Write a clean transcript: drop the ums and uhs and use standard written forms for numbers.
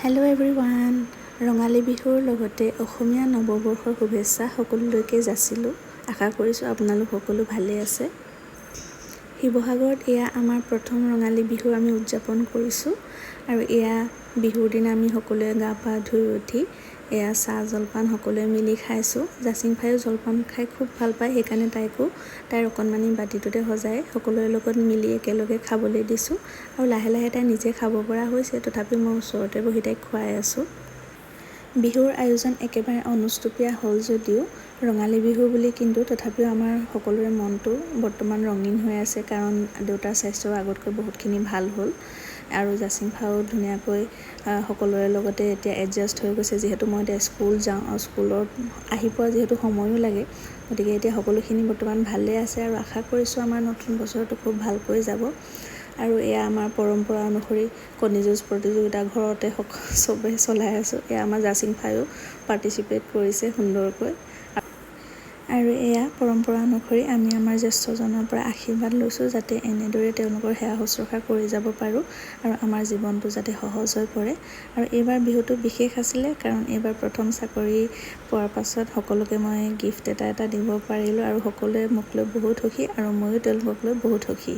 Hello' everyone, Rongali বিহুৰ লগতে অসমীয়া নৱবৰ্ষৰ শুভেচ্ছা সকলোলৈকে যাচিলোঁ। আশা কৰিছোঁ আপোনালোক সকলো ভালেই আছে। শিৱসাগৰত এয়া আমাৰ প্ৰথম ৰঙালী বিহু আমি উদযাপন কৰিছোঁ আৰু এয়া বিহুৰ দিনা আমি সকলোৱে গা পা ধুই উঠি এয়া চাহ জলপান সকলোৱে মিলি খাইছোঁ। জাচিং ফাইও জলপান খাই খুব ভাল পায়, সেইকাৰণে তাইৰ অকণমানি বাতিটোতে সজাই সকলোৰে লগত মিলি একেলগে খাবলৈ দিছোঁ আৰু লাহে লাহে তাই নিজে খাব পৰা হৈছে, তথাপি মই ওচৰতে বহি তাইক খুৱাই আছোঁ। বিহুৰ আয়োজন একেবাৰে অনুষ্টুপীয়া হ'ল যদিও ৰঙালী বিহু বুলি কিন্তু তথাপিও আমাৰ সকলোৰে মনটো বৰ্তমান ৰঙীন হৈ আছে, কাৰণ দেউতাৰ স্বাস্থ্য আগতকৈ বহুতখিনি ভাল হ'ল আৰু জাচিং ফাও ধুনীয়াকৈ সকলোৰে লগতে এতিয়া এডজাষ্ট হৈ গৈছে। যিহেতু মই এতিয়া স্কুল যাওঁ আৰু স্কুলত আহি পোৱা যিহেতু সময়ো লাগে, গতিকে এতিয়া সকলোখিনি বৰ্তমান ভালেই আছে আৰু আশা কৰিছোঁ আমাৰ নতুন বছৰটো খুব ভালকৈ যাব। আৰু এয়া আমাৰ পৰম্পৰা অনুসৰি কণী যুঁজ প্ৰতিযোগিতা ঘৰতে চবে চলাই আছোঁ। এয়া আমাৰ জাচিং ফাইও পাৰ্টিচিপেট কৰিছে সুন্দৰকৈ। আৰু এয়া পৰম্পৰা অনুসৰি আমি আমাৰ জ্যেষ্ঠজনৰ পৰা আশীৰ্বাদ লৈছোঁ, যাতে এনেদৰে তেওঁলোকৰ সেৱা শুশ্ৰূষা কৰি যাব পাৰোঁ আৰু আমাৰ জীৱনটো যাতে সহজ হৈ পৰে। আৰু এইবাৰ বিহুটো বিশেষ আছিলে, কাৰণ এইবাৰ প্ৰথম চাকৰি পোৱাৰ পাছত সকলোকে মই গিফ্ট এটা দিব পাৰিলোঁ আৰু সকলোৱে মোক লৈ বহুত সুখী আৰু ময়ো তেওঁলোকক লৈ বহুত সুখী।